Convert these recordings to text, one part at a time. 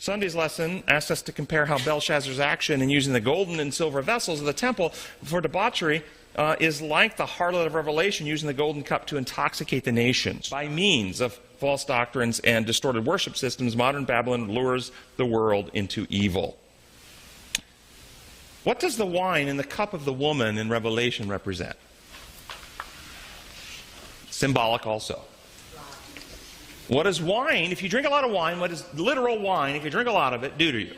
Sunday's lesson asked us to compare how Belshazzar's action in using the golden and silver vessels of the temple for debauchery is like the harlot of Revelation using the golden cup to intoxicate the nations. By means of false doctrines and distorted worship systems, modern Babylon lures the world into evil. What does the wine in the cup of the woman in Revelation represent? Symbolic also. What does wine, if you drink a lot of wine, what does literal wine, if you drink a lot of it, do to you?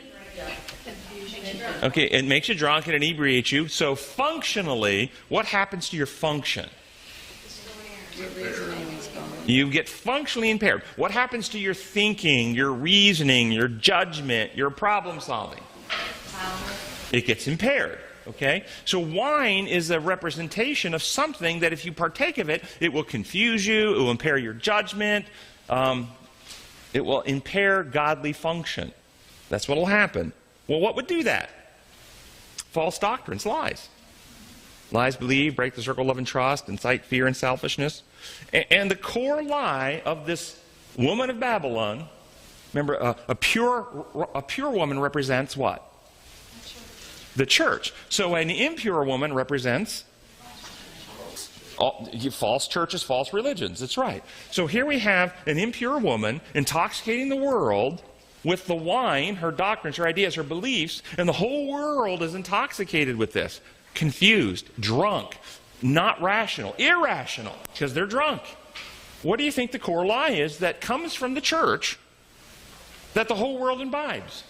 Okay, it makes you drunk and inebriates you. So functionally, what happens to your function? You get functionally impaired. What happens to your thinking, your reasoning, your judgment, your problem solving? It gets impaired. Okay? So wine is a representation of something that if you partake of it, it will confuse you, it will impair your judgment, it will impair godly function. That's what will happen. Well, what would do that? False doctrines, lies. Lies believe, break the circle of love and trust, incite fear and selfishness. And the core lie of this woman of Babylon, remember, a pure woman represents what? The church. So an impure woman represents false churches, false religions. That's right. So here we have an impure woman intoxicating the world with the wine, her doctrines, her ideas, her beliefs, and the whole world is intoxicated with this. Confused, drunk, not rational, irrational, because they're drunk. What do you think the core lie is that comes from the church that the whole world imbibes?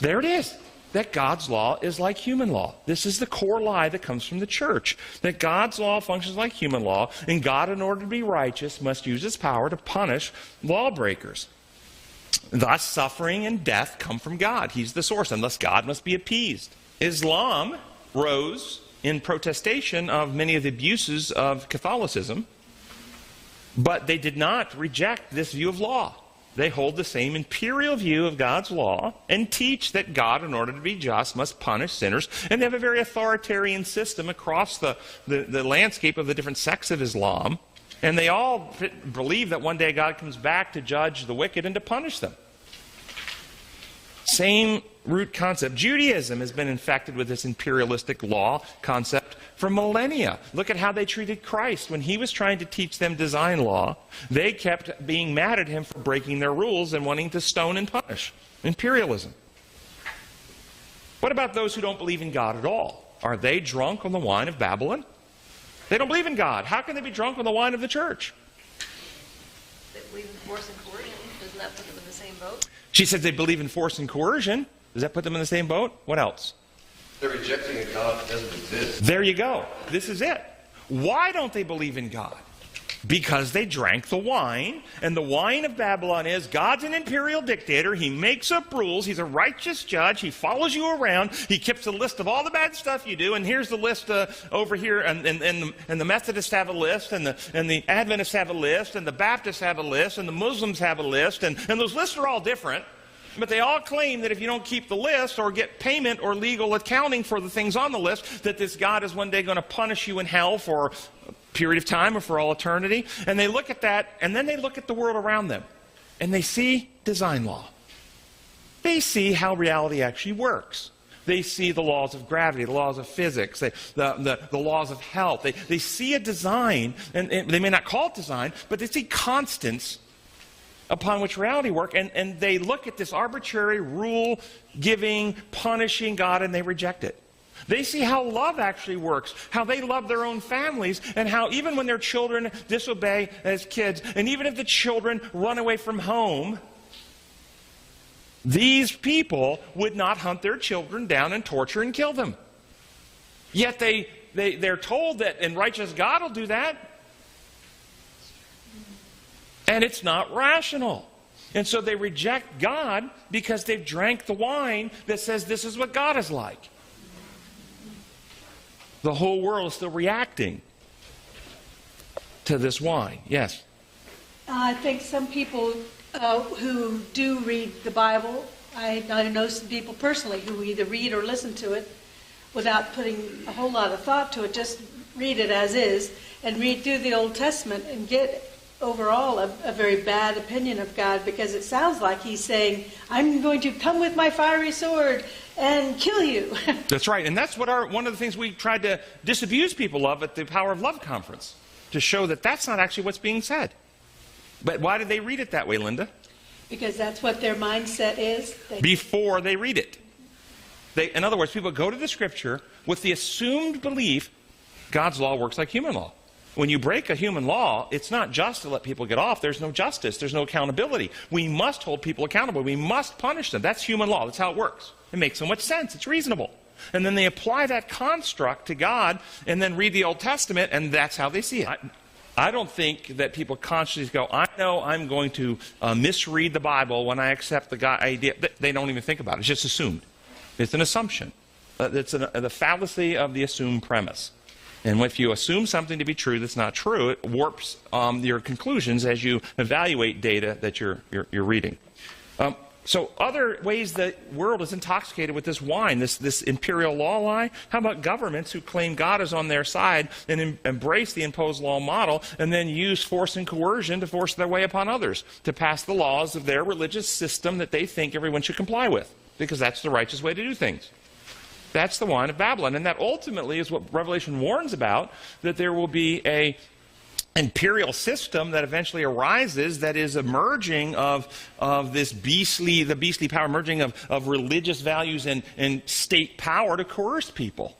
There it is. That God's law is like human law. This is the core lie that comes from the church. That God's law functions like human law, and God, in order to be righteous, must use his power to punish lawbreakers. Thus, suffering and death come from God. He's the source, and thus God must be appeased. Islam rose in protestation of many of the abuses of Catholicism, but they did not reject this view of law. They hold the same imperial view of God's law and teach that God, in order to be just, must punish sinners. And they have a very authoritarian system across the landscape of the different sects of Islam. And they all believe that one day God comes back to judge the wicked and to punish them. Same root concept. Judaism has been infected with this imperialistic law concept for millennia. Look at how they treated Christ. When he was trying to teach them design law, they kept being mad at him for breaking their rules and wanting to stone and punish. Imperialism. What about those who don't believe in God at all? Are they drunk on the wine of Babylon? They don't believe in God. How can they be drunk on the wine of the church? They believe in force and coercion. Doesn't that put them in the same boat? She said they believe in force and coercion. Does that put them in the same boat? What else? They're rejecting a God that doesn't exist. There you go. This is it. Why don't they believe in God? Because they drank the wine, and the wine of Babylon is God's an imperial dictator. He makes up rules. He's a righteous judge. He follows you around. He keeps a list of all the bad stuff you do, and here's the list over here, and the Methodists have a list, and the Adventists have a list, and the Baptists have a list, and the Muslims have a list, and those lists are all different. But they all claim that if you don't keep the list or get payment or legal accounting for the things on the list, that this God is one day going to punish you in hell for a period of time or for all eternity. And they look at that, and then they look at the world around them, and they see design law. They see how reality actually works. They see the laws of gravity, the laws of physics, the laws of health. They see a design, and they may not call it design, but they see constants upon which reality work, and they look at this arbitrary rule-giving, punishing God, and they reject it. They see how love actually works, how they love their own families, and how even when their children disobey as kids, and even if the children run away from home, these people would not hunt their children down and torture and kill them. Yet they're told that, and righteous God will do that. And it's not rational. And so they reject God because they've drank the wine that says this is what God is like. The whole world is still reacting to this wine. Yes? I think some people who do read the Bible, I know some people personally who either read or listen to it without putting a whole lot of thought to it, just read it as is, and read through the Old Testament and get overall a very bad opinion of God, because it sounds like he's saying, I'm going to come with my fiery sword and kill you. That's right. And that's what one of the things we tried to disabuse people of at the Power of Love conference, to show that that's not actually what's being said. But why did they read it that way, Linda? Because that's what their mindset is. Before they read it. In other words, people go to the Scripture with the assumed belief God's law works like human law. When you break a human law, it's not just to let people get off. There's no justice. There's no accountability. We must hold people accountable. We must punish them. That's human law. That's how it works. It makes so much sense. It's reasonable. And then they apply that construct to God and then read the Old Testament, and that's how they see it. I don't think that people consciously go, I know I'm going to misread the Bible when I accept the idea. They don't even think about it. It's just assumed. It's an assumption. It's the fallacy of the assumed premise. And if you assume something to be true that's not true, it warps your conclusions as you evaluate data that you're reading. So other ways the world is intoxicated with this wine, this imperial law lie. How about governments who claim God is on their side and embrace the imposed law model and then use force and coercion to force their way upon others to pass the laws of their religious system that they think everyone should comply with, because that's the righteous way to do things. That's the wine of Babylon. And that ultimately is what Revelation warns about, that there will be an imperial system that eventually arises that is a merging of the beastly power, merging of religious values and state power to coerce people.